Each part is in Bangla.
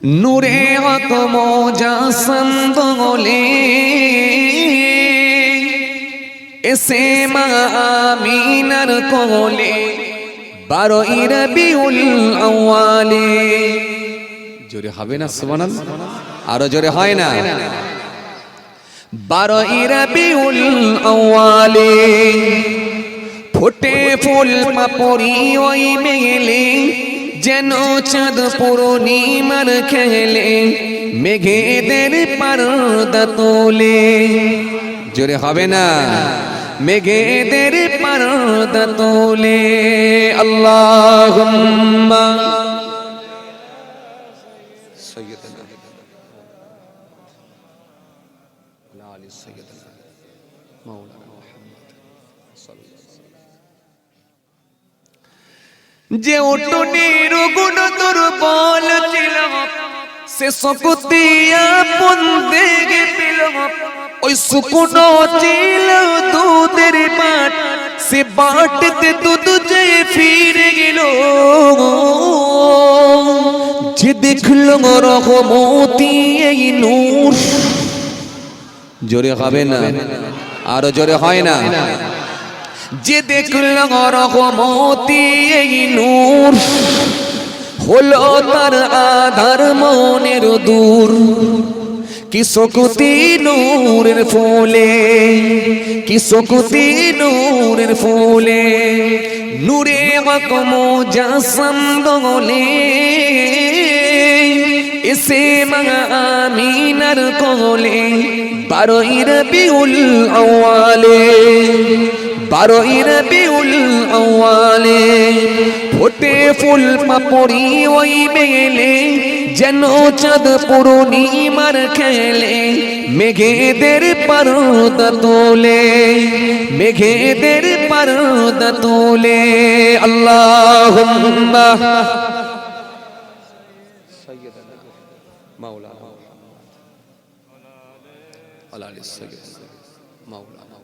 নূরে হক মোজাসম বলে এসে মা আমিনার কোলে 12ই রবিউল আউয়ালে। জোরে হবে না সুবহানাল্লাহ? আরো জোরে হয় না? 12ই রবিউল আউয়ালে ফোটে ফুল পাপড়ি ওই মেলে, যেন চাঁদ পূর্ণিমার খেলে, মেঘেদের পর্দা তোলে। জোরে হবে না? মেঘেদের পর্দা তোলে। আল্লাহুম্মা সাইয়্যিদানা ওয়া আলি সাইয়্যিদানা মাওলানা মুহাম্মদ সাল্লাল্লাহু আলাইহি ওয়াসাল্লাম। যে উটনির গুণ দুর্বল ছিল, সে শক্তি আপন দেখে পেল। ওই শুকনো ছিল দুধের বাট, সে বাটতে দুধ যে ফিরে গেল। যে দেখল রহমতি এই নূর। জোরে হবে না? আরো জোরে হয় না? যে দেখল রহমতি এই নূর, হলো তার আধার মনের দূর। কি শক্তি নূরের ফুলে, কি শক্তি নূরের ফুলে। নূরে হক মোজাসম বলে এসে মা আমিনার কোলে, 12ই রবিউল আউয়ালে, 12ই রবিউল আউয়ালে ফোটে ফুল পাপড়ি ওই মেলে, যেন চাঁদ পূর্ণিমার খেলে, মেঘেদের পর্দা তোলে, মেঘেদের পর্দা তোলে। আল্লাহুম্মা সাইয়্যিদানা মাওলানা ওয়া আলি সাইয়্যিদানা মাওলানা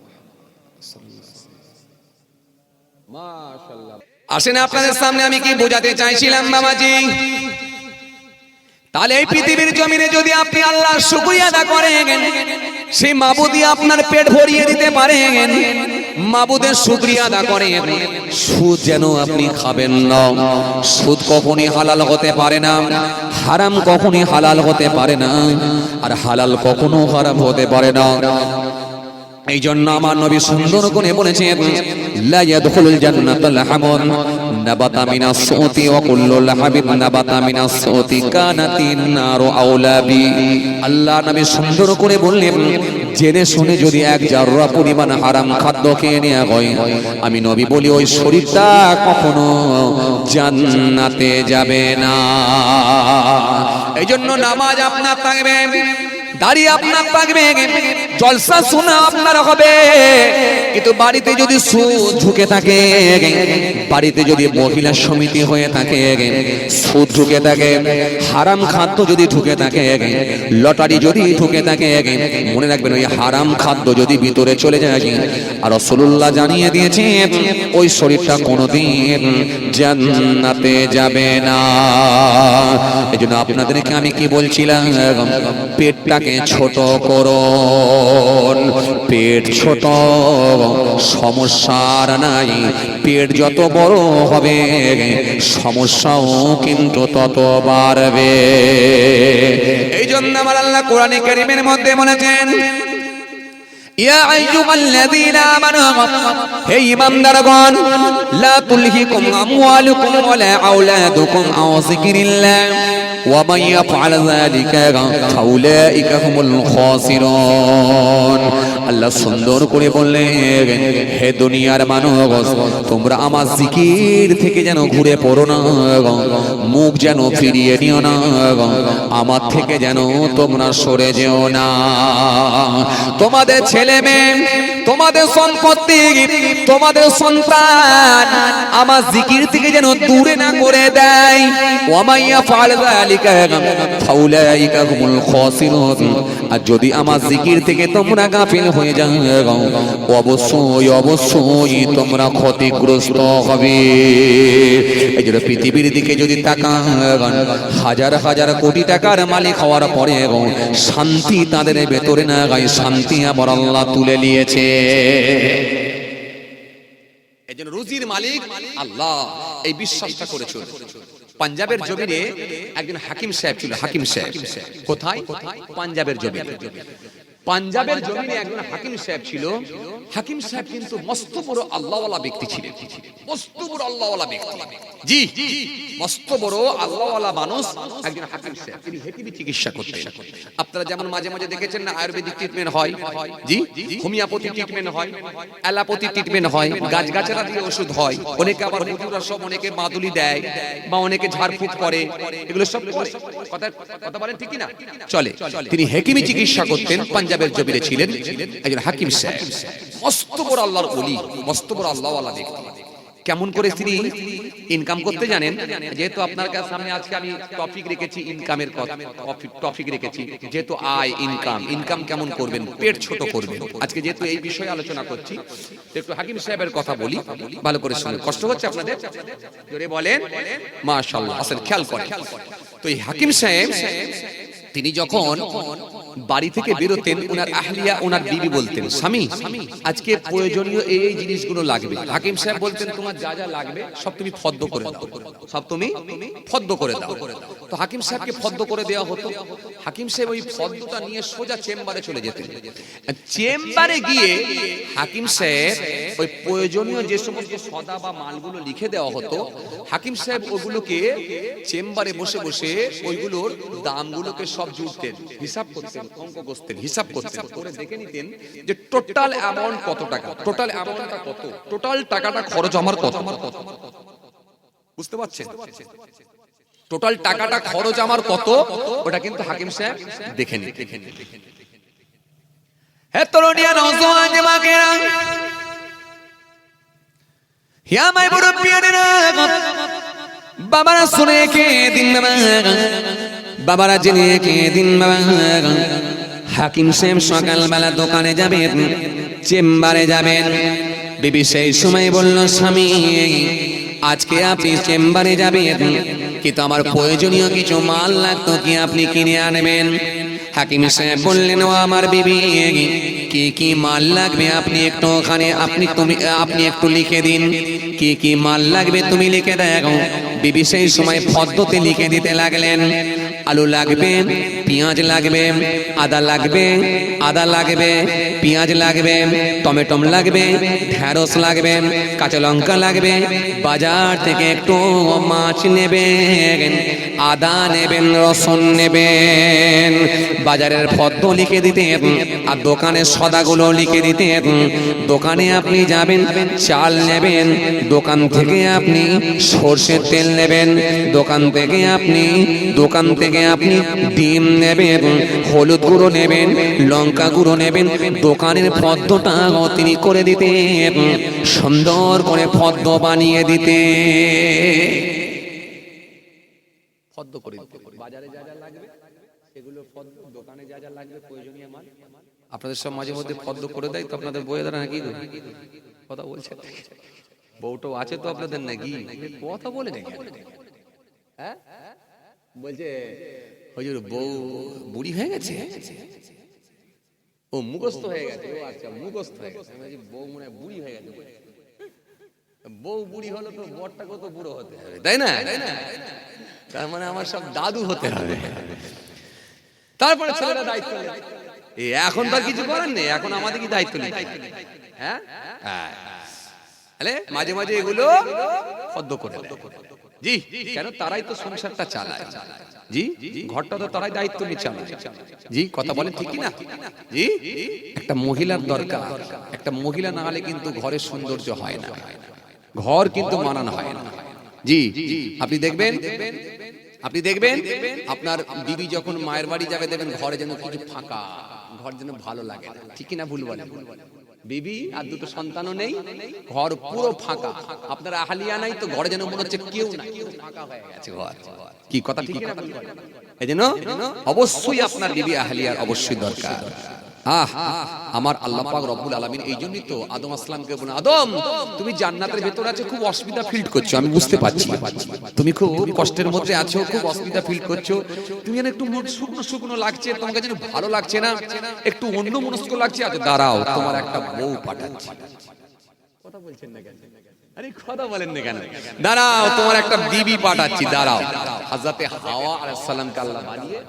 মাশাআল্লাহ। আসেন আপনাদের সামনে আমি কি বোঝাতে চাইছিলাম বাবাজি। তাহলে এই পৃথিবীর জমিনে যদি আপনি আল্লাহর শুকরিয়া আদা করেন, সেই মাবুদই আপনার পেট ভরিয়ে দিতে পারেন। মাবুদের শুকরিয়া আদা করেন। সুদ যেন আপনি খাবেন না। সুদ কখনই হালাল হতে পারে না, হারাম কখনই হালাল হতে পারে না, আর হালাল কখনো হারাম হতে পারে না। এই জন্য আমার নবী সুন্দর করে বলেছেন, লা ইয়াদখুলুল জান্নাতাল হামুন নাবাতা মিনাস সুতি ওয়া কুল্লু লাহাবিন নাবাতা মিনাস সুতি কানাতিন নারু আওলা বি। আল্লাহ নবী সুন্দর করে বললেন, জেনে শুনে যদি এক জাররা পরিমাণ হারাম খাদ্য খেয়ে নেওয়া হয়, আমি নবী বলি ওই শরীরটা কখনো জান্নাতে যাবে না। এই জন্য নামাজ আপনার থাকবে, দাড়ি আপনার থাকবে, জলসা শোনা আপনার হবে, কিন্তু বাড়িতে যদি সুদ ঢুকে থাকে, বাড়িতে যদি মহিলা সমিতি হয়ে থাকে, সুদ ঢুকে থাকে, হারাম খাদ্য যদি ঢুকে থাকে, লটারি যদি ঢুকে থাকে, মনে রাখবেন ওই হারাম খাদ্য যদি ভিতরে চলে যায়, আর রাসূলুল্লাহ জানিয়ে দিয়েছে ওই শরীরটা কোনোদিন জান্নাতে যাবে না। এজন্য আপনাদেরকে আমি কি বলছিলাম, পেটটাকে ছোট করুন। পেট ছোট সমস্যার নাই, পেট যত বড় হবে সমস্যাও কিন্তু তত বাড়বে। এই জন্য আমার আল্লাহ কোরআনে কারীমের মধ্যে বলেছেন, ইয়া আইয়ুহাল্লাযীনা আমানু, হে ঈমানদারগণ, লা তুলহিকুম আমওয়ালুকুম ওয়ালা আওলাদুকুম আন যিকরিল্লাহ ওয়া মান ইয়াফআল যালিকা ফাউলাইকা হুমুল খাসিরুন। আল্লাহ সুন্দর করে বললেন, হে দুনিয়ার মানুষ, তোমরা আমার জিকির থেকে যেন ঘুরে পড়ো না, মুখ যেন ফিরিয়ে নিও না, আমার থেকে যেন তোমরা সরে যেও না। তোমাদের ছেলে মেয়ে, তোমাদের সম্পত্তি, তোমাদের সন্তান আমার জিকির থেকে যেন দূরে না করে দেয়। ওয়ামাইয়া ফাআল যালিকা ফাউলাইকা হুমুল খাসিরুন। আর যদি আমার জিকির থেকে তোমরা গাফিল হয়ে যাও, অবশ্যই অবশ্যই তোমরা ক্ষতিগ্রস্ত হবে। এই যে পৃথিবীর দিকে যদি তাকান, হাজার হাজার কোটি টাকার মালিক হওয়ার পরে শান্তি তাদের ভেতরে না গায়, শান্তি আবার আল্লাহ তুলে নিয়েছে। এই জন্য রুজির মালিক আল্লাহ, এই বিশ্বাসটা করেছিল। পাঞ্জাবের জমিনে একজন হাকিম সাহেব ছিল। হাকিম সাহেব কোথায়? পাঞ্জাবের জমিনে। পাঞ্জাবের জমিনে একজন হাকিম সাহেব ছিল। হাকিম সাহেব কিন্তু মস্ত বড় আল্লাহওয়ালা ব্যক্তি ছিলেন, মস্ত বড় আল্লাহওয়ালা ব্যক্তি। জি, মস্ত বড় আল্লাহওয়ালা মানুষ একজন হাকিম সাহেব। তিনি হেকিমি চিকিৎসা করতেন। আপনারা যেমন মাঝে মাঝে দেখেছেন না, আয়ুর্বেদিক ট্রিটমেন্ট হয়, জি, হোমিওপ্যাথি ট্রিটমেন্ট হয়, অ্যালোপ্যাথি ট্রিটমেন্ট হয়, গাছগাছরা দিয়ে ওষুধ হয়, অনেকে আবার হুজুররা সব অনেকে মাদুলি দেয় বা অনেকে ঝাড়ফুঁক করে, এগুলো সব করে। কথা বলেন ঠিক কি না? চলে। তিনি হেকিমি চিকিৎসা করতেন, পাঞ্জাবের জমিনে ছিলেন একজন হাকিম সাহেব, মস্ত বড় আল্লাহর ওলি, মস্ত বড় আল্লাহওয়ালা ব্যক্তি। কেমন করে তিনি ইনকাম করতে জানেন? যেহেতু আপনার কাছে সামনে আজকে আমি টপিক রেখেছি ইনকামের কথা, টপিক রেখেছি যেহেতু আয়, ইনকাম কেমন করবেন, পেট ছোট করবেন। আজকে যেহেতু এই বিষয়ে আলোচনা করছি, একটু হাকিম সাহেবের কথা বলি, ভালো করে শুনুন। কষ্ট হচ্ছে আপনাদের? জোরে বলেন মাশাআল্লাহ। আসলে খেয়াল করেন তো, এই হাকিম সাহেব তিনি যখন বাড়ি থেকে বেরোতেন, ওনার আহলিয়া, ওনার বিবি বলতেন, স্বামী আজকে প্রয়োজনীয় এই জিনিসগুলো লাগবে। হাকিম সাহেব বলতেন, তোমার যা যা লাগবে সব তুমি ফদ্দ করে দাও, সব তুমি ফদ্দ করে দাও। তো হাকিম সাহেবকে ফদ্দ করে দেওয়া হতো। হাকিম সাহেব ওই ফদ্দটা নিয়ে সোজা চেম্বারে চলে যেতেন। চেম্বারে গিয়ে হাকিম সাহেব ওই প্রয়োজনীয় যে সমস্ত সদা বা মালগুলো লিখে দেওয়া হতো, হাকিম সাহেব ওগুলোকে চেম্বারে বসে বসে ওইগুলোর দামগুলোকে সব জুড়তেন, হিসাব করতেন, অঙ্ক কষতেন, হিসাব করতেন, করে দেখে নিতেন যে টোটাল অ্যামাউন্ট কত টাকা, টোটাল অ্যামাউন্টটা কত, টোটাল টাকাটা খরচ আমার কত। বুঝতে পারছেন? টোটাল টাকাটা খরচ আমার কত, ওটা কিন্তু হাকিম সাহেব দেখে নিতেন। হে তরুণিয়া, নওজোয়ান যুবকেরা, হে আমার মুরব্বিয়ানেরা, বাবারা শুনে কে দিন, বাবারা জেনে কে দিন। হাকিম সাহেব সকালবেলা দোকানে যাবেন, চেম্বারে যাবেন। বিবি সেই সময় বলল, স্বামী আজকে আপনি চেম্বারে যাবেন, কিন্তু আমার প্রয়োজনীয় কিছু মাল লাগতো, কি আপনি কিনে আনবেন? হাকিম সাহেব বললেন, ও আমার বিবি, কি কি মাল লাগবে আপনি একটু ওখানে আপনি একটু লিখে দিন, কি কি মাল লাগবে তুমি লিখে দেখো। বিবি সেই সময় পদ্ধতি লিখে দিতে লাগলেন। আলু লাগবে, পেঁয়াজ লাগবে, আদা লাগবে, পেঁয়াজ লাগবে, টমেটো লাগবে, ঢেঁড়স লাগবে, কাঁচা লঙ্কা লাগবে, বাজার থেকে একটু মাছ নেবেন, আদা নেবেন, রসুন নেবেন। বাজারের পদ্ম লিখে দিতেন আর দোকানের সদাগুলো লিখে দিতেন। দোকানে আপনি যাবেন, চাল নেবেন, দোকান থেকে আপনি সরষের তেল নেবেন, দোকান থেকে আপনি ডিম নেবেন, হলুদ গুঁড়ো নেবেন, লঙ্কা গুঁড়ো নেবেন। দোকানের পদ্মটা তিনি করে দিতেন, সুন্দর করে পদ্ম বানিয়ে দিতে, পদ্ম করে দিতে। বাজারে যা যা লাগবে সেগুলো পদ্ম, দোকানে যা যা লাগবে প্রয়োজনীয় মাল আপনাদের সব মাঝে মধ্যে পদ্ম করে দেয়। তো আপনাদের বইয়ে দাঁড়া নাকি কথা বলছে? বউটো আছে তো আপনাদের নাকি? কথা বলে নাকি? হ্যাঁ বলছে হুজুর বউ বুড়ি হয়ে গেছে, ও মুখস্থ হয়ে গেছে। ও আচ্ছা, মুখস্থ হয়ে গেছে। বউ মনে হয় বুড়ি হয়ে গেছে। বউ বুড়ি হলো তো বরটা কত বুড়ো হতে হবে, তাই না? তার মানে আমার সব দাদু হতে হবে। তারপরে ছেলেরা দায়িত্ব নেই। এখন তো আর কিছু করার নেই, এখন আমাদের কি দায়িত্ব নেই? হ্যাঁ, মাঝে মাঝে এগুলো পদ্ম করে দেয়। জি, কেন? তারাই তো সংসারটা চালায়। জি, ঘরটা তো তারাই দায়িত্ব নিয়ে চালায়। জি, কথা বলেন ঠিক কি না? জি, একটা মহিলার দরকার। একটা মহিলা না হলে কিন্তু ঘরের সৌন্দর্য হয় না, ঘর কিন্তু মানানো হয় না। জি, আপনি দেখবেন আপনার বিবি যখন মায়ের বাড়ি যাবে, দেখবেন ঘরে যেন কিছু ফাঁকা, ঘর যেন ভালো লাগে না, ঠিক না ভুল বলে? বিবি আর দুটো সন্তানও নেই, ঘর পুরো ফাঁকা, আপনার আহলিয়া নাই তো ঘরে যেন মনে হচ্ছে কেউ নাই, ফাঁকা হয়ে গেছে ঘর। কি কথা ঠিক না? এই জন্য অবশ্যই আপনার বিবি আহলিয়ার অবশ্যই দরকার। আমার আল্লাহ পাক রব্বুল আলামিন এই জন্যই তো আদম আসলামকে বলেন, আদম তুমি জান্নাতের ভেতর আছো, খুব অসুবিধা ফিল করছো, আমি বুঝতে পারছি, তুমি খুব কষ্টের মধ্যে আছো, খুব অসুবিধা ফিল করছো, তুমি যেন একটু মুখ শুকনো শুকনো লাগছে, তোমাকে যেন ভালো লাগছে না, একটু অন্য মনস্ক লাগছে, আচ্ছা দাঁড়াও তোমার একটা বউ পাঠাচ্ছি। কথা বলছেন না কেন? আরে কথা বলেন না কেন? দাঁড়াও তোমার একটা বিবি পাঠাচ্ছি, দাঁড়াও। হযরতে হাওয়া আলাইহিস সালামকে আল্লাহ বানিয়ে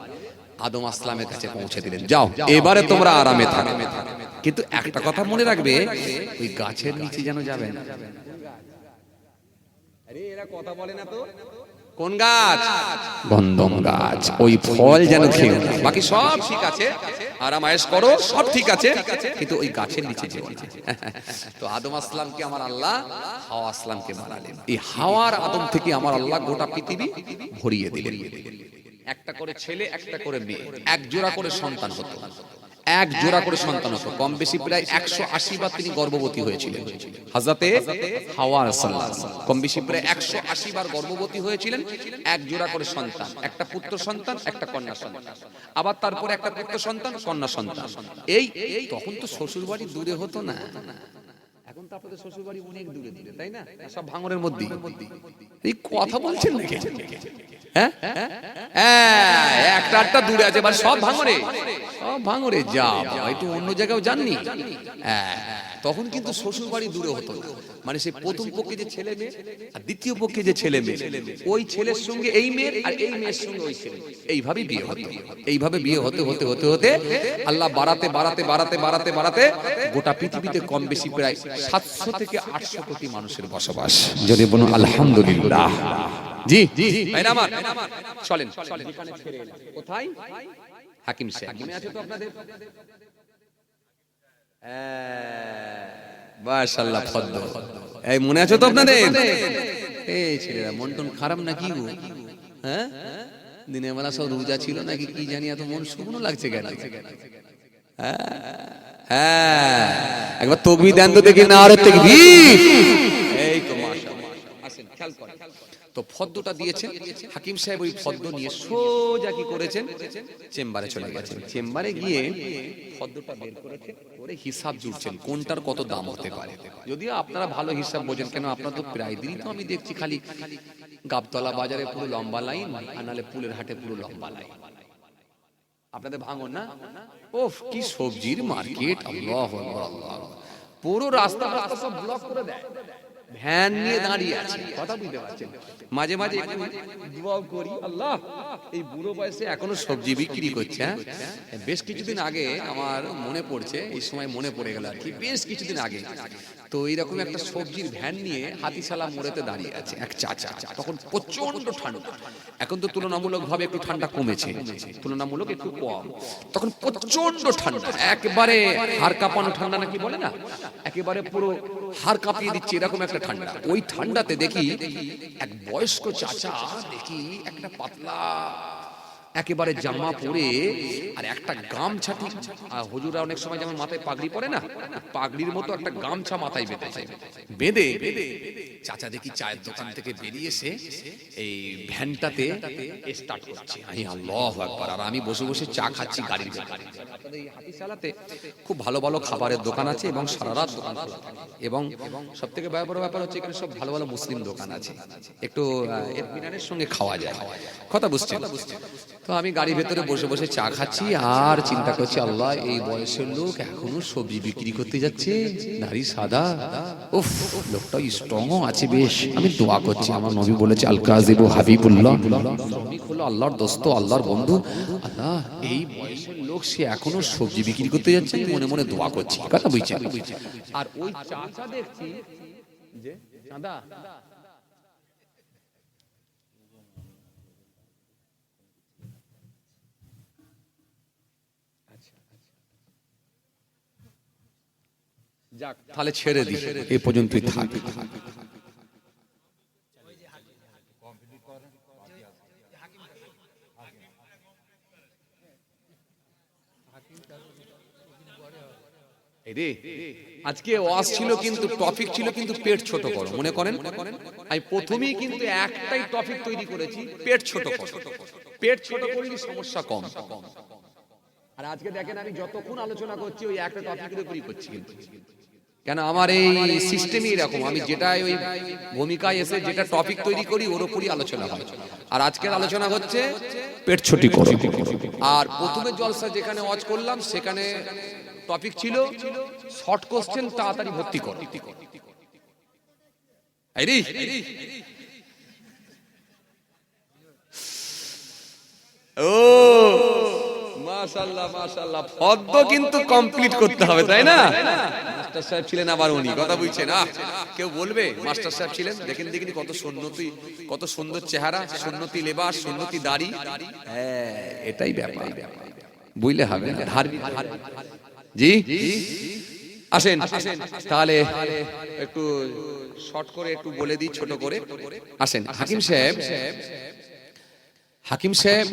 আদম আসলামের কাছে পৌঁছে দিলেন, যাও এবারে তোমরা আরামে থাকো, কিন্তু একটা কথা মনে রাখবে, ওই গাছের নিচে যেন যাবে না। আরে এরা কথা বলে না তো, কোন গাছ? গন্ধম গাছ, ওই ফল যেন খেও না, বাকি সব ঠিক আছে, আরাম আয়েশ করো, সব ঠিক আছে, কিন্তু ওই গাছের নিচে যেও না। তো আদম আসলামকে আমার আল্লাহ হাওয়া আসলামকে বানালেন, এই হাওয়ার আদম থেকে আমার আল্লাহ গোটা পৃথিবী ভরিয়ে দিলেন। একটা করে ছেলে, একটা করে মেয়ে, এক জোড়া করে সন্তান হতো, এক জোড়া করে সন্তান হতো, কম বেশি প্রায় 180 বার তিনি গর্ভবতী হয়েছিলেন। হযরতে হাওয়া আলাইহিস, কম বেশি প্রায় 180 বার গর্ভবতী হয়েছিলেন, এক জোড়া করে সন্তান, একটা পুত্র সন্তান, একটা কন্যা সন্তান, আবার তারপরে একটা পুত্র সন্তান, কন্যা সন্তান। এই তখন তো শ্বশুর বাড়ি দূরে হতো না, এখন তো আপনাদের শ্বশুর বাড়ি অনেক দূরে দূরে, তাই না? সব ভাঙরের মধ্যে। এই কথা বলছেন নাকি? হ্যাঁ, একটা একটা দূরে আছে, সব ভাঙরে, সব ভাঙরে, যা একটু অন্য জায়গাও জাননি। তখন কিন্তু শ্বশুর বাড়ি দূরে হতো না, মানে সেই প্রথম পক্ষে যে ছেলে মেয়ে আর দ্বিতীয় পক্ষে যে ছেলে মেয়ে, ওই ছেলের সঙ্গে এই মেয়ের আর এই মেয়ের সঙ্গে ওই ছেলে, এইভাবেই বিয়ে হতো। এইভাবে বিয়ে হতে হতে হতে হতে আল্লাহ বাড়াতে বাড়াতে বাড়াতে বাড়াতে বাড়াতে গোটা পৃথিবীতে কম বেশি প্রায় 700 থেকে 800 কোটি মানুষের বসবাস। যদি বলুন আলহামদুলিল্লাহ। জি ভাইরা আমার, চলেন দোকানে ছেড়ে এলাম। কোথায়? হাকিম সাহেব, মনে আছে তো আপনাদের? মাশাআল্লাহ, ফদ্দ, এই মনে আছে তো আপনাদের? এই ছেলেরা মন টন খারাপ নাকি গো? হ্যাঁ, দিনের বেলা সব রোজা ছিল নাকি কি জানি, এত মন শুকনো লাগছে কেন? হ্যাঁ, একবার তাকবীর দেন তো দেখি, না আরে তাকবীর। এই তো মাশাআল্লাহ, আসেন খেয়াল করেন তো, ফদ্দটা দিয়েছেন হাকিম সাহেব, ওই ফদ্দ নিয়ে সোজা কি করেছেন, চেম্বারে চলে গেছেন। চেম্বারে গিয়ে ফদ্দটা বের করেছেন, করে হিসাব জুড়ছেন কোনটার কত দাম হতে পারে। যদিও আপনারা ভালো হিসাব বোঝেন, কেন আপনারা তো প্রায় দিনই তো আমি দেখছি খালি গাবতলা বাজারে পুরো লম্বা লাইন, আর নালে পুলের হাটে পুরো লম্বা লাইন। আপনাদের ভাঙন না, ওফ কি সবজির মার্কেট, আল্লাহু আকবার, আল্লাহ, পুরো রাস্তা রাস্তা সব ব্লক করে দেয়, ভ্যান নিয়ে দাঁড়িয়ে আছে। কথা বুঝতে পারছেন? মাঝে মাঝে একটু দোয়া করি, আল্লাহ এই বুড়ো বয়সে এখনো সবজি বিক্রি করছে। বেশ কিছুদিন আগে আমার মনে পড়ছে, এই সময় মনে পড়ে গেল আর কি, বেশ কিছুদিন আগে তো এইরকম একটা সবজির ভ্যান নিয়ে হাতিশালা মোড়েতে দাঁড়িয়ে আছে এক চাচা। তখন প্রচন্ড ঠান্ডা, এখন তো তুলনামূলক ভাবে একটু ঠান্ডা কমেছে, তুলনামূলক একটু কম, তখন প্রচন্ড ঠান্ডা, একেবারে হাড় কাঁপানো ঠান্ডা নাকি বলে না, একেবারে পুরো হাড় কাঁপিয়ে দিচ্ছে এরকম একটা ঠান্ডা। ওই ঠান্ডাতে দেখি এক বয়স্ক চাচা, দেখি একটা পাতলা একেবারে জামা পরে আর একটা গামছা, ঠিক হুজুরা অনেক সময় যেমন মাথায় পাগড়ি পরে না, পাগড়ির মতো একটা গামছা মাথায় বেঁধেছে, বেঁধে চাচা দেখি চায়ের দোকান থেকে বেরিয়ে এসে এই ভ্যানটাতে স্টার্ট করছে। আল্লাহু আকবার, আর আমি বসে বসে চা খাচ্ছি গাড়ির ভেতরে। আপনাদের এই হাতিশালাতে খুব ভালো ভালো খাবারের দোকান আছে এবং সারা রাত দোকান খোলা থাকে, এবং সবথেকে বড় ব্যাপার হচ্ছে এখানে সব ভালো ভালো মুসলিম দোকান আছে, একটু ইতমিনানের সঙ্গে খাওয়া যায়। কথা বুঝছেন? তো আমি গাড়ির ভেতরে বসে বসে চা খাচ্ছি আর চিন্তা করছি, আল্লাহ এই বয়সের লোক এখনো সবজি বিক্রি করতে যাচ্ছে, নারী সাদা, উফ লোকটা স্ট্রং আছে বেশ। আমি দোয়া করছি, আমার নবী বলেছে আল কাযিবু হাবিবুল্লাহ, নবী হলো আল্লাহর দোস্ত, আল্লাহর বন্ধু। আল্লাহ এই বয়সের লোক সে এখনো সবজি বিক্রি করতে যাচ্ছে, মনে মনে দোয়া করছি। কথা বুঝছেন? আর ওই চাচা দেখছি যে চাঁদা যাক, তাহলে ছেড়ে দিই, এই পর্যন্তই থাক। এই রে, আজকে ওয়াজ ছিল কিন্তু টপিক ছিল কিন্তু পেট ছোট করো, মনে করেন? আমি প্রথমেই কিন্তু একটাই টপিক তৈরি করেছি, পেট ছোট করো। পেট ছোট করলে সমস্যা কম। আর আজকে দেখেন আমি যতক্ষণ আলোচনা করছি ওই একটা টপিকের উপরই করছি, কিন্তু কেন আমার এই সিস্টেমই এরকম, আমি যেটা ওই ভূমিকায় এসে যেটা টপিক তৈরি করি ওর উপরই আলোচনা হয়। আর আজকের আলোচনা হচ্ছে পেট ছোটি করো। আর প্রথমে জলসা যেখানে ওয়াজ করলাম সেখানে টপিক ছিল শর্ট কোশ্চেন তাড়াতাড়ি ভর্তি করো। ও মাশাআল্লাহ মাশাআল্লাহ, পদ্ম কিন্তু কমপ্লিট করতে হবে, তাই না? মাস্টার সাহেব ছিলেন আবার উনি, কথা বুঝছেন? কেউ বলবে মাস্টার সাহেব ছিলেন? দেখেন দেখিনি কত সুন্নতি, কত সুন্দর চেহারা, সুন্নতি লেবাস, সুন্নতি দাড়ি। হ্যাঁ, এটাই ব্যাপার, বুঝলে হবে না? জি আসেন, তাহলে একটু শর্ট করে একটু বলে দিই, ছোট করে আসেন। হাকিম সাহেব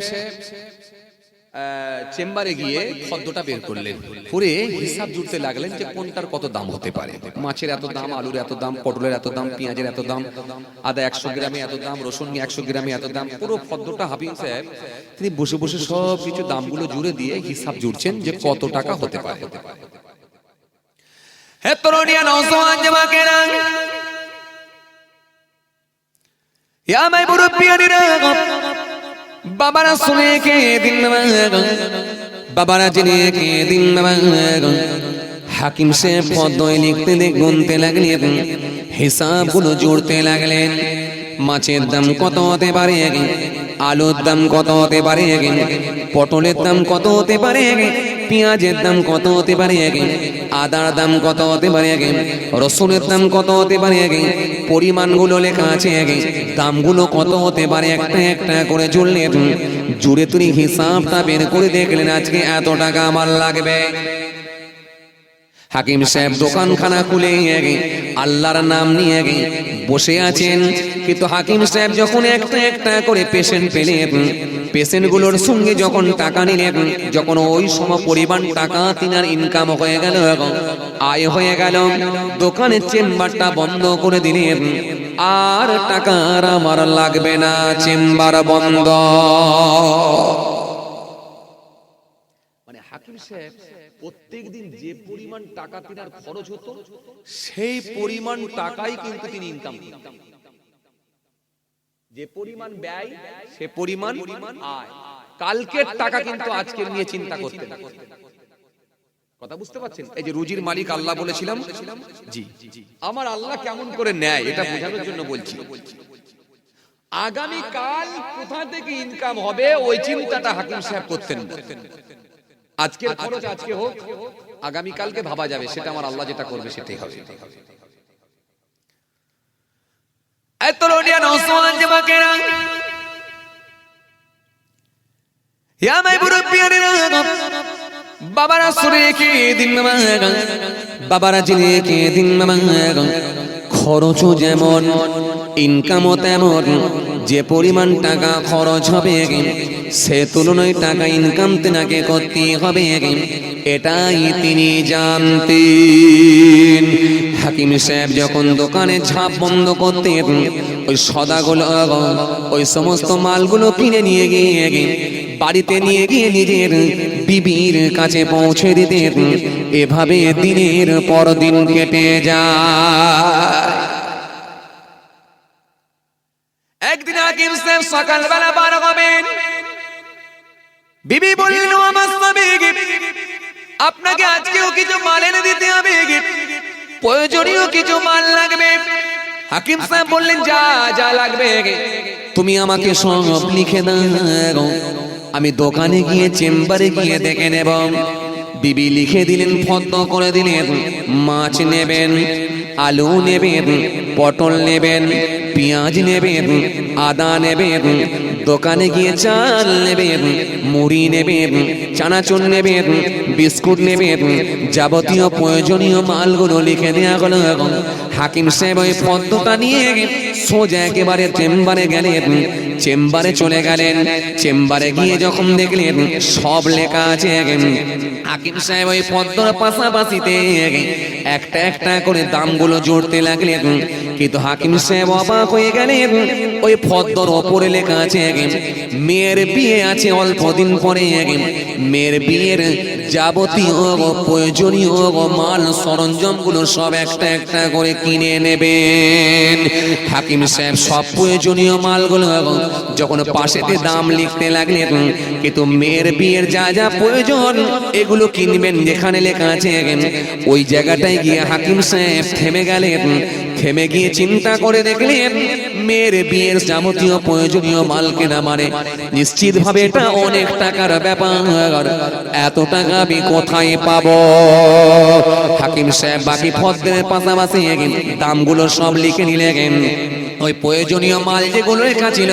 চেম্বারে গিয়ে ফর্দটা বের করলেন, করে হিসাব জুড়তে লাগলেন যে কোনটার কত দাম হতে পারে। মাছের এত দাম, আলুর এত দাম, পটলের এত দাম, পেঁয়াজের এত দাম, আদা 100 গ্রামে এত দাম, রসুন 100 গ্রামে এত দাম। পুরো ফর্দটা হাকিম সাহেব তিনি বসে বসে সব কিছু দামগুলো জুড়ে দিয়ে হিসাব জুড়ছেন যে কত টাকা হতে পারে। হে তরুণিয়া নওজওয়ান জামাকেরা, ইয়া মাই মুরব্বিয়ানিরা, বাবারা শুনে কে দিন, বাবারা জেনে কে দিন। হাকিম সাহেব পদ্ময় লিখতে গুনতে লাগলেন, হিসাবগুলো জুড়তে লাগলেন। মাছের দাম কত হতে পারে, আলুর দাম কত হতে পারে, পটলের দাম কত হতে পারে, পেঁয়াজের দাম কত হতে পারে, আদার দাম কত হতে পারে, রসুনের দাম কত হতে পারে, পরিমাণগুলো লেখা আছে, দামগুলো কত হতে পারে, একটা একটা করে জুড়লেন। জুড়ে তুমি হিসাবটা বের করে দেখলেন আজকে এত টাকা আমার লাগবে। হাকিম সাহেব দোকানখানা খুলে আল্লাহর নাম নিয়ে বসে আছেন, কিন্তু হাকিম সাহেব যখন একটা একটা করে পেশেন্ট পেলেন, পেশেন্টগুলোর সঙ্গে যখন টাকা নিলেন, যখন ওই সম পরিমাণ টাকা তিনার ইনকাম হয়ে গেল, আয় হয়ে গেল, দোকানের চেম্বারটা বন্ধ করে দিলেন। আর টাকা আর আমার লাগবে না, চেম্বার বন্ধ। মানে হাকিম সাহেব প্রত্যেকদিন যে পরিমাণ টাকা তিনার খরচ হতো সেই পরিমাণ টাকাই কিন্তু তিনি ইনকাম করতেন। যে পরিমাণ ব্যয় সে পরিমাণ আয়। কালকের টাকা কিন্তু আজকে নিয়ে চিন্তা করতেন। কথা বুঝতে পারছেন? এই যে রুজির মালিক আল্লাহ বলেছিলাম, জি আমার আল্লাহ কেমন করে নেয় এটা বোঝানোর জন্য বলছি। আগামী কাল কোথা থেকে ইনকাম হবে ওই চিন্তাটা হাকিম সাহেব করতেন। আজকের খরচ আজকে হোক, আগামী কালকে ভাবা যাবে, সেটা আমার আল্লাহ যেটা করবে সেটাই হবে। এত রোডিয়া নওজওয়ান জামাকেরা, ইয়া মাই মুরব্বিয়ানিরা, বাবারা শুনে কে দিন, বাবারা জেনে কে দিন। খরচও যেমন ইনকামও তেমন, যে পরিমাণ টাকা খরচ হবে সে তুলনায় টাকা ইনকাম তেনাকে করতে হবে, এটাই তিনি জানতেন। হাকিম সাহেব যখন দোকানে ঝাঁপ বন্ধ করতেন, ওই সদাগুলো, ওই সমস্ত মালগুলো কিনে নিয়ে গিয়ে বাড়িতে নিয়ে গিয়ে নিজের বিবির কাছে পৌঁছে দিতেন। এভাবে দিনের পর দিন কেটে যায়। একদিন হাকিম সাহেব সকালবেলা বার হবেন, বিবি বললেন, ও আমার স্বামী, আপনাকে আজকেও কিছু মাল এনে দিতে হবে, প্রয়োজনীয় কিছু মাল লাগবে। হাকিম সাহেব বললেন, যা যা লাগবে তুমি আমাকে সব লিখে দাও, আমি দোকানে গিয়ে চেম্বারে গিয়ে দেখে নেব। বিবি লিখে দিলেন, ফর্দ করে দিলেন, মাছ নেবেন, আলু নেবেন, পটল নেবেন, পেঁয়াজ নেবেন, আদা নেবেন, দোকানে গিয়ে চাল নেবেন, মুড়ি নেবেন, চানাচুর নেবেন, বিস্কুট নেবেন, যাবতীয় প্রয়োজনীয় মালগুলো লিখে দেওয়া হলো। হাকিম সাহেব ওই ফর্দটা নিয়ে সোজা একেবারে চেম্বারে গেলেন। চেম্বারে চলে গেলেন। চেম্বারে গিয়ে যখন দেখলেন সব লেখা আছে, হাকিম সাহেব ওই পদ্মর পাশাপাশিতে একটা একটা করে দামগুলো জুড়তে লাগলেন। কিন্তু হাকিম সাহেব অবাক হয়ে গেলেন, ওই পদ্মর ওপরে লেখা আছে মেয়ের বিয়ে আছে অল্প দিন পরে, মেয়ের বিয়ের যাবতীয় প্রয়োজনীয় মাল সরঞ্জামগুলো সব একটা একটা করে কিনে নেবেন। হাকিম সাহেব সব প্রয়োজনীয় মালগুলো যখন পাশেতে দাম লিখতে লাগলেন, কিন্তু মেয়ের বিয়ের যা যা প্রয়োজন এগুলো কিনবেন যেখানে লেখা আছে ওই জায়গাটায় গিয়ে হাকিম সাহেব থেমে গেলেন। থেমে গিয়ে চিন্তা করে দেখলেন মেয়ের বিয়ের যাবতীয় প্রয়োজনীয় মাল কেনা মানে নিশ্চিত ভাবে এটা অনেক টাকার ব্যাপার। এত টাকা আমি কোথায় পাবো? হাকিম সাহেব বাকি পদ্মের পাশাপাশি দামগুলো সব লিখে নিলেন। ওই প্রয়োজনীয় মাল যেগুলো লেখা ছিল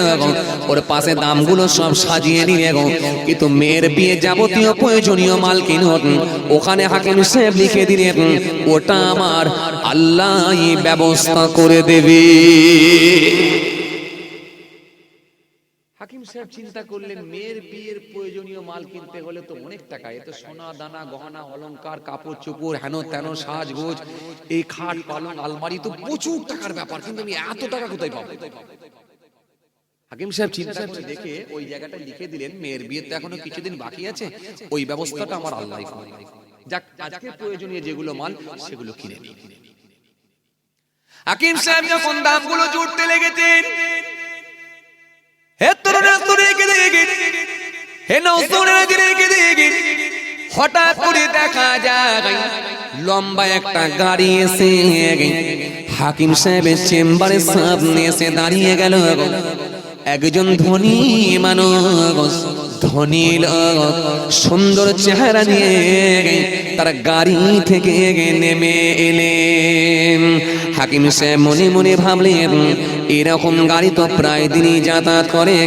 ওর পাশে দামগুলো সব সাজিয়ে নিয়ে কিন্তু মেয়ের বিয়ে যাবতীয় প্রয়োজনীয় মাল কিনুন ওখানে হাকিম সাহেব লিখে দিলেন ওটা আমার আল্লাহ ব্যবস্থা করে দেবে। হাকিম সাহেব চিন্তা করলেন মেয়ের বিয়ের প্রয়োজনীয় মাল কিনতে হলে তো অনেক টাকা, এত সোনা দানা গহনা অলংকার কাপড় চোপড় হেন তেন সাজগোজ, এই খাট পালং আলমারি তো প্রচুর টাকার ব্যাপার, কিন্তু আমি এত টাকা কোথায় পাবো? হাকিম সাহেব চিন্তা করে দেখে ওই জায়গাটা লিখে দিলেন মেয়ের বিয়ে তো এখনো কিছুদিন বাকি আছে, ওই ব্যবস্থাটা আমার আল্লাহ করে দেবে। যাক আজকে প্রয়োজনীয় যেগুলো মাল সেগুলো কিনে নিই। হাকিম সাহেব যখন দামগুলো জুটতে লেগেছেন, হঠাৎ করে দেখা যায় লম্বা একটা গাড়ি এসে হাকিম সাহেবের চেম্বারের সামনে এসে দাঁড়িয়ে গেল। একজন ধনী মানুষ, ধনী লোক, সুন্দর চেহারা নিয়ে তার গাড়ি থেকে নেমে এলেন। হাকিম সাহেব মনে মনে ভাবলেন এরকম গাড়ি তো প্রায় দিনই যাতায়াত করে,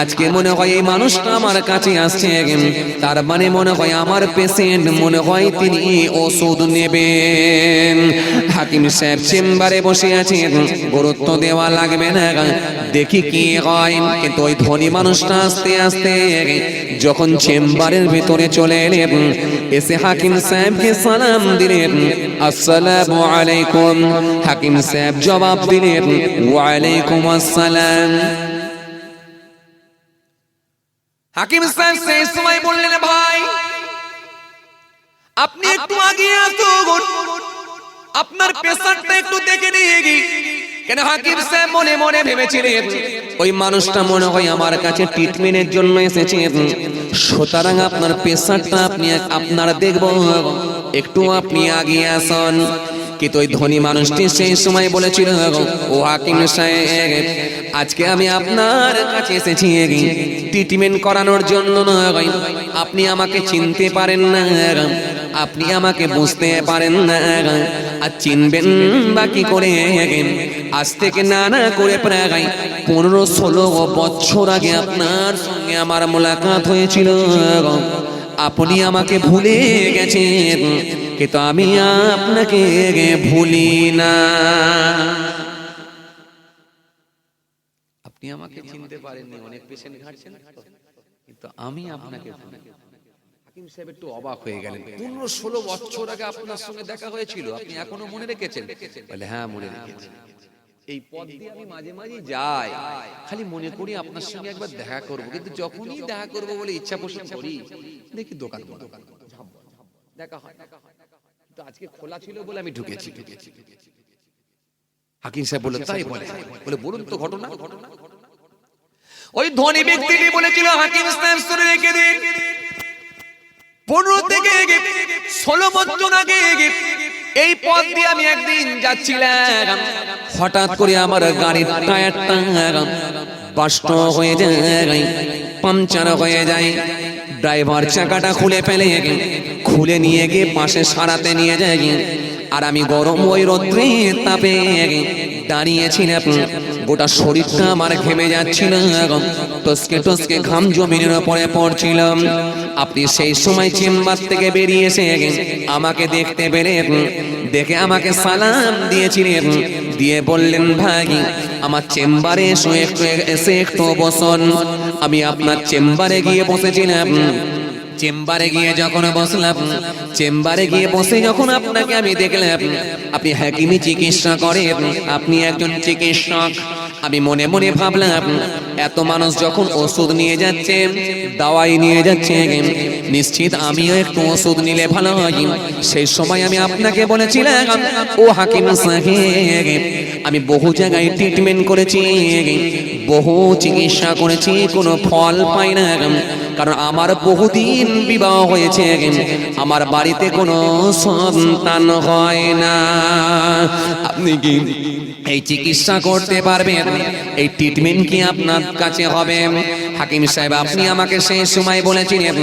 আজকে মনে হয় এই মানুষটা আমার কাছে আসছে, তার মানে মনে হয় আমার পেশেন্ট, মনে হয় তিনি ওষুধ নেবেন। হাকিম সাহেব চেম্বারে বসে আছেন, গুরুত্ব দেওয়া লাগবে না, দেখি কি হয়। কিন্তু ওই ধনী মানুষটা আস্তে আস্তে যখন চেম্বারের ভিতরে চলে এলেন, এসে হাকিম সাহেবকে সালাম দিলেন, আসসালামু আলাইকুম। হাকিম সাহেব জবাব দিলেন, ওয়ালাইকুম আসসালাম। হাকিম সাহেব সেই সময় বললেন, ভাই আপনি একটু আগিয়ে আসুন, আপনার পেশেন্টটা একটু দেখে নিয়ে গিয়ে। কেন হাকিম সাহেব মনে মনে ভেবেছিলেন ওই মানুষটা মনে হয় আমার কাছে ট্রিটমেন্টের জন্য এসেছে, সুতরাং আপনার পেশেন্টটা আপনার দেখব, একটু আপনি আগিয়ে আসুন। কিন্তু ওই ধনী মানুষটি সেই সময় বলেছিল, ও হাকিম সাহেব আজকে আমি আপনার কাছে এসেছি ট্রিটমেন্ট করানোর জন্য নয়, আপনি আমাকে চিনতে পারেন না, আপনি আমাকে বুঝতে পারেন না, আর চিনবেন বা কি করে? আজ থেকে না করে প্রায় 15-16 বছর আগে আপনার সঙ্গে আমার মোলাকাত হয়েছিল, আপনি আমাকে ভুলে গেছেন, কিন্তু আমি আপনাকে ভুলি না। আপনি আমাকে চিনতে পারেননি, অনেক পেশেন্ট ঘাটছেন, কিন্তু আমি আপনাকে ভুলি। হাকিম সাহেব একটু অবাক হয়ে গেলেন, 15-16 বছর আগে আপনার সঙ্গে দেখা হয়েছিল, আপনি এখনো মনে রেখেছেন? বলে হ্যাঁ মনে রেখেছি, এই পথ দিয়ে আমি মাঝে মাঝে যাই, খালি মনে করি আপনার সঙ্গে একবার দেখা করব, কিন্তু যখনই দেখা করব বলে ইচ্ছা পোষণ করি দেখি দোকান দেখা হয়, তো আজকে খোলা ছিল বলে আমি ঢুকেছি। হাকিম সাহেব বলল, তাই বলে বলুন তো ঘটনা। ওই ধনী ব্যক্তিটি বলেছিল, হাকিম সাহেব শুনে রেখে দিন, 15 থেকে 16 বছর আগে এই পথ দিয়ে আমি একদিন যাচ্ছিলাম, হঠাৎ করে আমার গাড়ির টায়ারটা বাস্ট হয়ে যায়, পাংচার হয়ে যায়। ড্রাইভার চাকাটা খুলে ফেলে, খুলে নিয়ে গিয়ে পাশে সারাতে নিয়ে যায়, আর আমি গরম ওই রোদ্রে তাপে দাঁড়িয়েছিলাম, গোটা শরীরটা আমার ঘেমে যাচ্ছিল, টসকে টসকে ঘাম জমিনের উপরে পড়ছিলাম। আপনি সেই সময় চেম্বার থেকে বেরিয়ে এসে আমাকে দেখতে পেলেন, দেখে আমাকে সালাম দিয়েছিলেন, দিয়ে বললেন ভাই আমার চেম্বারে এসে একটু বসুন। আমি আপনার চেম্বারে গিয়ে বসেছিলাম। চেম্বারে গিয়ে যখন বসলাম, চেম্বারে গিয়ে বসে যখন আপনাকে আমি দেখলাম আপনি হাকিমি চিকিৎসা করেন, আপনি একজন চিকিৎসক। আমি মনে মনে ভাবলাম এত মানুষ যখন ওষুধ নিয়ে যাচ্ছে, দাওয়াই নিয়ে যাচ্ছে, নিশ্চিত আমিও একটু ওষুধ নিলে ভালো হয়। সেই সময় আমি আপনাকে বলেছিলাম ও হাকিম সাহেব, আমি বহু জায়গায় ট্রিটমেন্ট করেছি, বহু চিকিৎসা করেছি, কোনো ফল পাই না। কারণ আমার বহুদিন বিবাহ হয়েছে, আমার বাড়িতে কোনো সন্তান হয় না। আপনি কি এই চিকিৎসা করতে পারবেন? এই ট্রিটমেন্ট কি আপনার কাছে হবে? হাকিম সাহেব আপনি আমাকে সেই সময় বলেছিলেন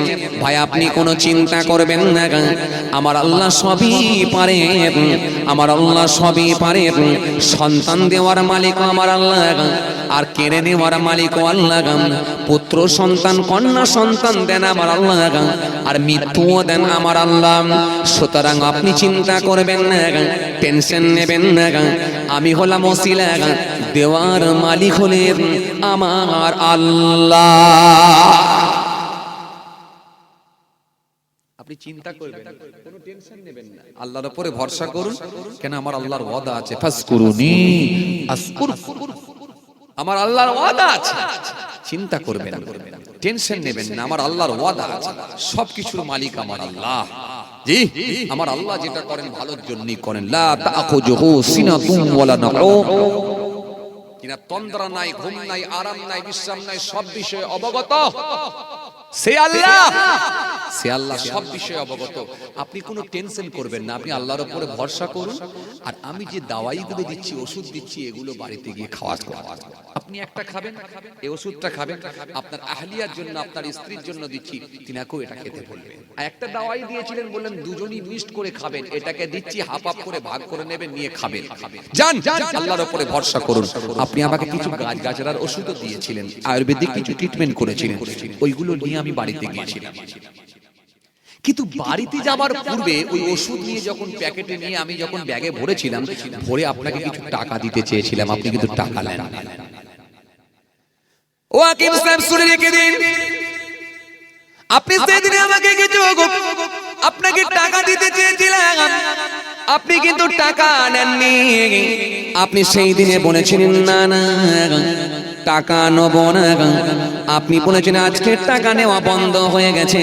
ভাই আপনি কোনো চিন্তা করবেন না, আমার আল্লাহ সবই পারেন, আমার আল্লাহ সবই পারেন। সন্তান দেওয়ার মালিক আমার আল্লাহ, আর কেড়ে নেওয়ার মালিক আল্লাহ। পুত্র সন্তান কন্যা সন্তান দেন আমার আল্লাহ, আর মৃত্যুও দেন আমার আল্লাহ। সুতরাং আপনি চিন্তা করবেন না, টেনশন নেবেন না। আমি হলাম ওসিলা, দেওয়ার মালিক হলেন আমার আল্লাহ। আপনি চিন্তা করবেন, কোনো টেনশন নেবেন না, আল্লাহর উপরে ভরসা করুন। কেন আমার আল্লাহর ওয়াদা আছে, ফাসকুরুনি আসকুরকুম, আমার আল্লাহর ওয়াদা আছে। চিন্তা করবেন, টেনশন নেবেন না, আমার আল্লাহর ওয়াদা আছে। সবকিছুর মালিক আমার আল্লাহ। জি, আমার আল্লাহ যেটা করেন ভালোর জন্যই করেন। লা তাখুযুহু সিনাতুন ওয়ালা নাউম, কিনা তন্দ্রা নাই, ঘুম নাই, আরাম নাই, বিশ্রাম নাই, সব বিষয়ে অবগত সে আল্লাহ। সে আল্লাহ সব বিষয়ে অবগত। আপনি কোনো টেনশন করবেন না, আপনি আল্লাহর উপরে ভরসা করুন। আর আমি যে দাওয়াইগুলো দিচ্ছি, ওষুধ দিচ্ছি, এগুলো বাড়িতে গিয়ে খাওয়া। আপনি একটা খাবেন, এই ওষুধটা খাবেন, আপনার আহলিয়ার জন্য, আপনার স্ত্রীর জন্য দিচ্ছি, তিনাকেও এটা খেতে বলবেন। আর একটা দাওয়াই দিয়েছিলেন, বললেন দুজনই মিক্সড করে খাবেন, এটাকে দিচ্ছি, হাফ হাফ করে ভাগ করে নেবেন, নিয়ে খাবেন। যান, আল্লাহর উপরে ভরসা করুন। আপনি আমাকে কিছু গাছগাছড়ার ওষুধও দিয়েছিলেন, আয়ুর্বেদিক কিছু ট্রিটমেন্ট করেছিলেন, ওইগুলো নিয়ে আমি বাড়িতে গিয়েছিলাম। কিন্তু বাড়িতে যাবার পূর্বে ওই ওষুধ নিয়ে যখন প্যাকেটে নিয়ে আমি যখন ব্যাগে ভরেছিলাম, ভরে আপনাকে কিছু টাকা দিতে চেয়েছিলাম, আপনি কিন্তু টাকা নেন। ও হাকিম সাহেব শুনে রেখে দিন, আপনি সেদিন আমাকে কিছু আপনাকে টাকা দিতে চেয়েছিলাম, আপনি কিন্তু টাকা নেননি। আপনি সেই দিনে বলেছিলেন না না টাকা নেব না, আপনি বলেছেন আজকে টাকা নেওয়া বন্ধ হয়ে গেছে,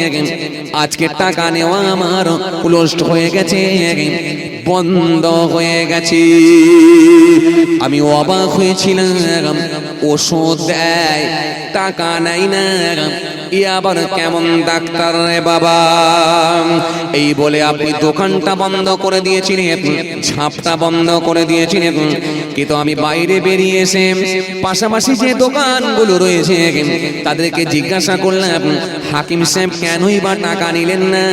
আজকে টাকা নেওয়া আমার ক্লোজড হয়ে গেছে, বন্ধ হয়ে গেছে। আমি অবাক হয়েছিলাম, ওষুধ দেয় টাকা নাই না, ই আবার কেমন ডাক্তার রে বাবা। এই বলে আপনি দোকানটা বন্ধ করে দিয়েছিলেন, ঝাপটা বন্ধ করে দিয়েছিলেন। কিন্তু আমি বাইরে বেরিয়ে এসে পাশাপাশি যে দোকানগুলো রয়েছে তাদেরকে জিজ্ঞাসা করলাম হাকিম সাহেব কেনই বা টাকা নিলেন না?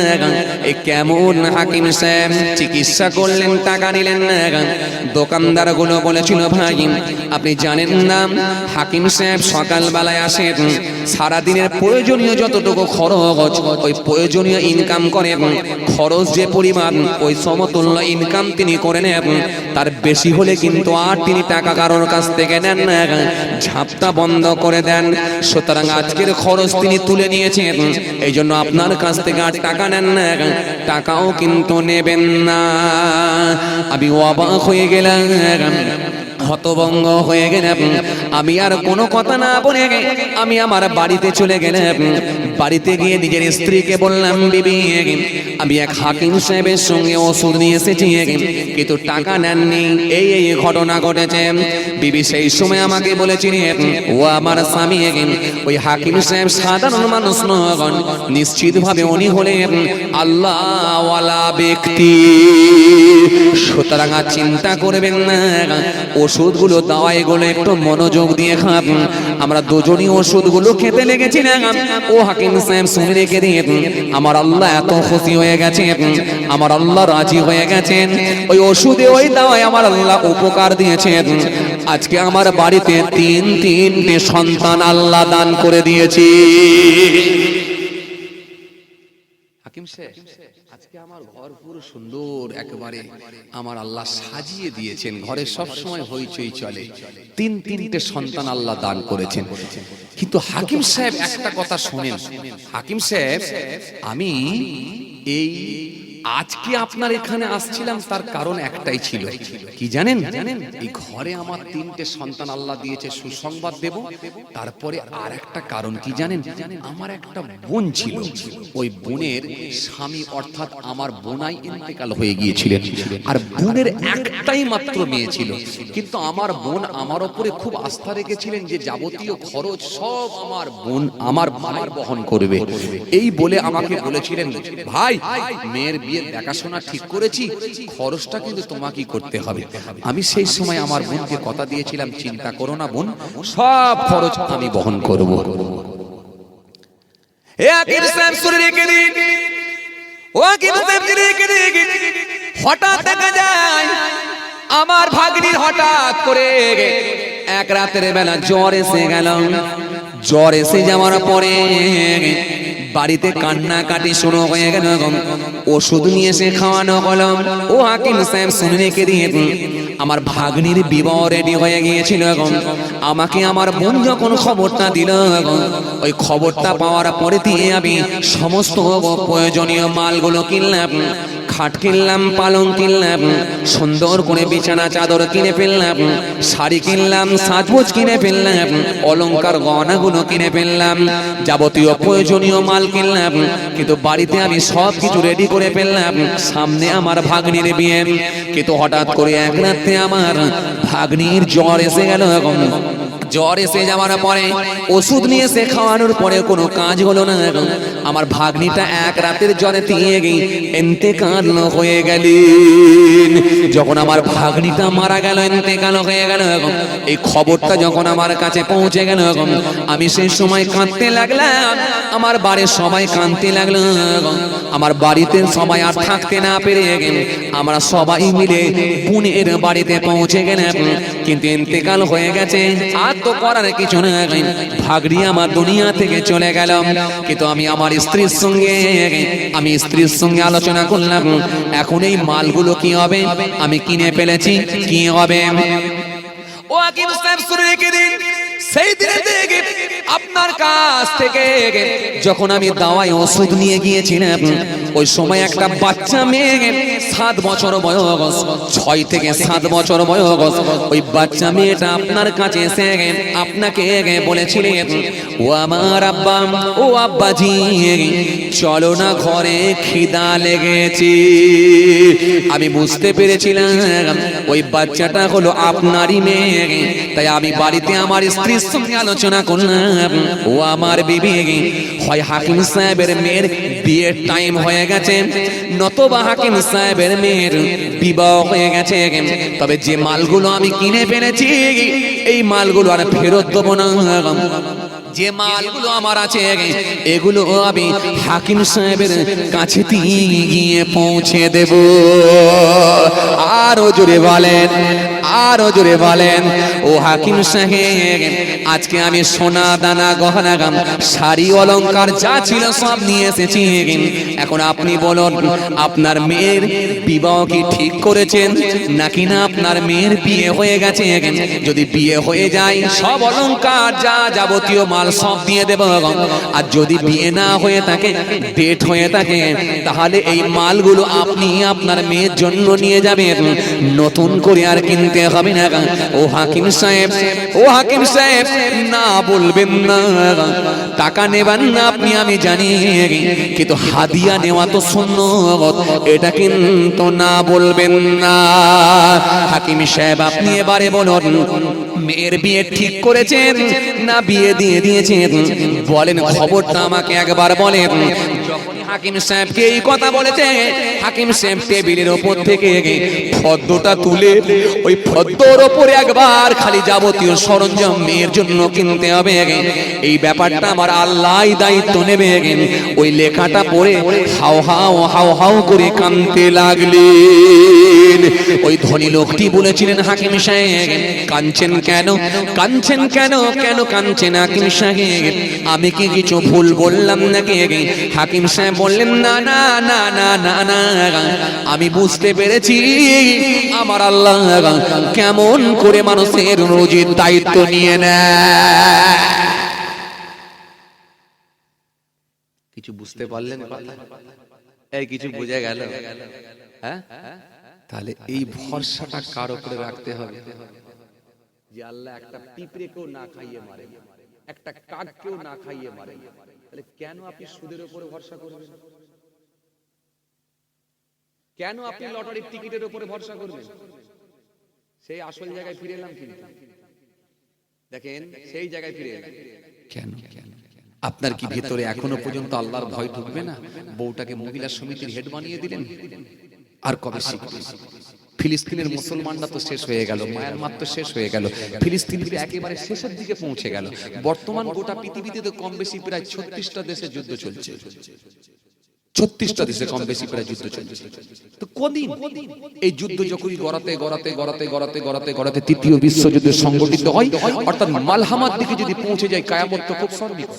এই কেমন হাকিম সাহেব চিকিৎসা করলেন টাকা নিলেন না? দোকানদারগুলো বলেছিল ভাই আপনি জানেন না হাকিম সাহেব সকালবেলায় আসেন, সারাদিনের প্রয়োজনীয় যতটুকু খরচ ওই প্রয়োজনীয় ইনকাম করে, খরচ যে পরিমাণ ওই সমতুল্য ইনকাম তিনি করে নেন, তার বেশি হলে কিন্তু আর তিনি টাকা কারোর কাছ থেকে নেন না, ঝাপটা বন্ধ করে দেন। সুতরাং আজকের খরচ তিনি তুলে নিয়েছেন, এই জন্য আপনার কাছ থেকে আর টাকা নেন না, টাকাও কিন্তু নেবেন না। আমি অবাক হয়ে গেলাম, হতভঙ্গ হয়ে গেলাম। আমি আর কোনো কথা না বলে আমি আমার বাড়িতে চলে গেলাম। বাড়িতে গিয়ে নিজের স্ত্রীকে বললাম বিবি আমি এক হাকিম সাহেবের সঙ্গে ওষুধ নিয়ে এসেছি, কিন্তু টাকা নেননি, এই এই ঘটনা ঘটেছে। বিবি সেই সময় আমাকে বলেছিলেন ও আমার স্বামী ওই হাকিম সাহেব সাধারণ মানুষ নন, নিশ্চিত ভাবে উনি হলেন আল্লাহওয়ালা ব্যক্তি। সুতরাং আর চিন্তা করবেন না, ওষুধগুলো দাওয়াইগুলো একটু মনোযোগ দিয়ে খান। আমরা দুজনই ওষুধগুলো খেতে লেগেছিলাম। ও হাকিম সাহেব শুনে রেখে দিয়ে আমার আল্লাহ এত খুশি হয়ে গেছেন, আমার আল্লাহ রাজি হয়ে গেছেন, ওই ওষুধে ওই দাওয়ায় আমার আল্লাহ উপকার দিয়েছেন। আজকে আমার বাড়িতে তিনটে সন্তান আল্লাহ দান করে দিয়েছি। হাকিম সাহেব, আজকে আমার ঘর পুরো সুন্দর, একেবারে আমার আল্লাহ সাজিয়ে দিয়েছেন, ঘরে সব সময় হইচই চলে, তিনটে সন্তান আল্লাহ দান করেছেন। কিন্তু হাকিম সাহেব একটা কথা শোনেন, হাকিম সাহেব আমি এই আজকে আপনার এখানে আসছিলাম তার কারণ একটাই ছিল, কি জানেন? এই ঘরে আমার তিনটে সন্তান আল্লাহ দিয়েছে, সুসংবাদ দেব। তারপরে আর একটা কারণ কি জানেন? আমার একটা বোন ছিল, ওই বোনের স্বামী অর্থাৎ আমার বোনাই ইন্তেকাল হয়ে গিয়েছিলেন, আর বোনের একটাই মাত্র মেয়ে ছিল। কিন্তু আমার বোন আমার উপরে খুব আস্থা রেখেছিলেন যে যাবতীয় খরচ সব আমার বোন আমার ভাই বহন করবে। এই বলে আমাকে বলেছিলেন, ভাই মেয়ের বিয়ে দেখাশোনা ঠিক করেছি, খরচটা কিন্তু তোমাকেই করতে হবে। আমি সেই সময় আমার বোনকে কথা দিয়েছিলাম, চিন্তা করো না বোন, সব খরচ আমি বহন করব। হঠাৎ দেখা যায় আমার ভাগ্নির হঠাৎ করে এক রাতের বেলা জ্বর এসে গেল। জ্বর এসে যাওয়ার পরে বাড়িতে কান্নাকাটি শুরু হয়ে গেল, ওষুধ নিয়ে এসে খাওয়ানো হলো। ও হাকিম সাহেব শুনে রেখে দিয়ে, আমার ভাগ্নির বিবাহ রেডি হয়ে গিয়েছিল। আমাকে আমার বোন যখন খবরটা দিল, ওই খবরটা পাওয়ার পরে দিয়ে আমি সমস্ত প্রয়োজনীয় মালগুলো কিনলাম, খাট কিনলাম, পালং কিনলাম, সুন্দর করে বিছানা চাদর কিনে ফেললাম, শাড়ি কিনলাম, সাজগোজ কিনে ফেললাম, অলংকার গহনাগুলো কিনে ফেললাম, যাবতীয় প্রয়োজনীয় মাল কিনলাম। কিন্তু বাড়িতে আমি সব কিছু রেডি করে ফেললাম, সামনে আমার ভাগ্নির বিয়ে। কিন্তু হঠাৎ করে এক রাতে আমার ভাগ্নির জ্বর এসে গেল। জ্বর এসে যাওয়ার পরে ওষুধ নিয়ে এসে খাওয়ানোর পরে কোনো কাজ হলো না। আমার ভাগ্নিটা এক রাতের জ্বরে দিয়ে গিয়ে ইন্তেকাল হয়ে গেলেন। যখন আমার ভাগ্নিটা মারা গেল, ইন্তেকাল হয়ে গেল, এই খবরটা যখন আমার কাছে পৌঁছে গেল, আমি সেই সময় কাঁদতে লাগলাম, আমার বাড়ির সবাই কাঁদতে লাগলো। আমার বাড়িতে সবাই আর থাকতে না পেরে আমরা সবাই মিলে বোনের বাড়িতে পৌঁছে গেলাম। কিন্তু ইন্তেকাল হয়ে গেছে, আর তো করার কিছু না, ভাগ্নি আমার দুনিয়া থেকে চলে গেল। কিন্তু আমি আমার স্ত্রীর সঙ্গে আলোচনা করলাম, এখন এই মালগুলো কি হবে? আমি কিনে ফেলেছি, কি হবে? ও হাকিম সাহেব শুনে রেখে দিন, সেই দিনে থেকে আপনার কাছ থেকে যখন আমি দাওয়ায় ওষুধ নিয়ে গিয়েছিলাম, ওই সময় একটা বাচ্চা মেয়ে 7 বছর বয়স, 6 থেকে 7 বছর বয়স, ওই বাচ্চা মেয়েটা আপনার কাছে এসে আপনাকে বলেছিলেন, ও আমার আব্বা, ও আব্বাজি চলো না ঘরে খিদা লেগেছে। আমি বুঝতে পেরেছিলাম ওই বাচ্চাটা হলো আপনারই মেয়ে। তাই আমি বাড়িতে আমার স্ত্রীর সঙ্গে আলোচনা করলাম, ও আমার বিবি, হয় হাকিম সাহেবের মেয়ের বিয়ের টাইম হয়ে গেছে, নতবা হাকিম সাহেবের মেয়ের বিবাহ হয়ে গেছে। তবে যে মালগুলো আমি কিনে ফেলেছি, এই মালগুলো আর ফেরত দেবো না। যে মালগুলো আমার আছে, এগুলো আমি হাকিম সাহেবের কাছে গিয়ে পৌঁছে দেব। আরো জোরে বলেন, আরো জোরে বলেন। ও হাকিম সাহেব, আজকে আমি সোনা দানা গহনা গাম শাড়ি অলংকার যা ছিল সব নিয়ে এসেছি। এখন আপনি বলুন, আপনার মেয়ের বিবাহ কি ঠিক করেছেন নাকি না আপনার মেয়ের বিয়ে হয়ে গেছে? যদি বিয়ে হয়ে যায়, সব অলংকার যা যাবতীয় মাল সব দিয়ে দেব। আর যদি বিয়ে না হয়ে থাকে, ডেট হয়ে থাকে, তাহলে এই মালগুলো আপনি আপনার মেয়ের জন্য নিয়ে যাবেন, নতুন করে আর কিনতে হবে না। ও হাকিম সাহেব, ও হাকিম সাহেব, না বলবেন না, টাকা নেবেন না আপনি আমি জানি, কিন্তু হাদিয়া নেওয়া তো সুন্নত, এটা কিন্তু না বলবেন না। হাকিম সাহেব, আপনি এবারে বলুন, মেয়ের বিয়ে ঠিক করেছেন না বিয়ে দিয়ে দিয়েছেন? বলেন, খবরটা আমাকে একবার বলেন। যখনই হাকিম সাহেবকে এই কথা বলেছে, হাকিম সাহেব টেবিলের ওপর থেকে ফদ্দটা তুলে ওই ফদ্দর ওপরে একবার খালি যাবতীয় সরঞ্জাম মেয়ের জন্য কিনতে হবে, এই ব্যাপারটা আমার আল্লাহই দায়িত্ব নেবে। ওই লেখাটা পড়ে হাও হাও হাও হাও করে কাঁদতে লাগলেন। ওই ধনী লোকটি বলেছিলেন হাকিম সাহেব কাঁদছেন কেন, কাঁদছেন কেন, কেন কাঁদছেন হাকিম সাহেব, আমি কি কিছু ভুল বললাম নাকি? হাকিম সাহেব বললেন না না না না না না, আমি বুঝতে পেরেছি আমার আল্লাহ কেমন করে মানুষের রোজির দায়িত্ব নিয়ে নেয়। কিছু বুঝতে পারলেন? এই কিছু বুঝে গেল? হ্যাঁ, তাহলে এই ভরসাটা কার উপরে রাখতে হবে যে আল্লাহ একটা পিঁপড়েকেও না খাইয়ে মারে, একটা কাককেও না খাইয়ে মারে, তাহলে কেন আপনি সুদের উপরে ভরসা করবেন? কেন আপনি লটারির টিকিটের উপরে ভরসা করবেন? সেই আসল জায়গায় ফিরে এলাম কিন্তু দেখেন সেই জায়গায় ফিরে এলাম। কেন আপনার কি ভেতরে এখনো পর্যন্ত আল্লাহর ভয় ঢুকবে না? বউটাকে মহিলা সমিতির হেড বানিয়ে দিলেন, আর কবে শিখবে? ফিলিস্তিনের মুসলমানরা তো শেষ হয়ে গেল, মায়ানমার তো শেষ হয়ে গেল, ফিলিস্তিন একেবারে শেষের দিকে পৌঁছে গেল। বর্তমান গোটা পৃথিবীতে তো কম বেশি প্রায় 36টা দেশে যুদ্ধ চলছে, 36টা দেশে কম বেশি প্রায় যুদ্ধ চলছে। তো কদিন এই যুদ্ধ যখনই গড়াতে গড়াতে গড়াতে গড়াতে গড়াতে গড়াতে তৃতীয় বিশ্বযুদ্ধ সংগঠিত হয়, অর্থাৎ মালহামার দিকে যদি পৌঁছে যায়, কায়ামত তো খুব সন্নিকট।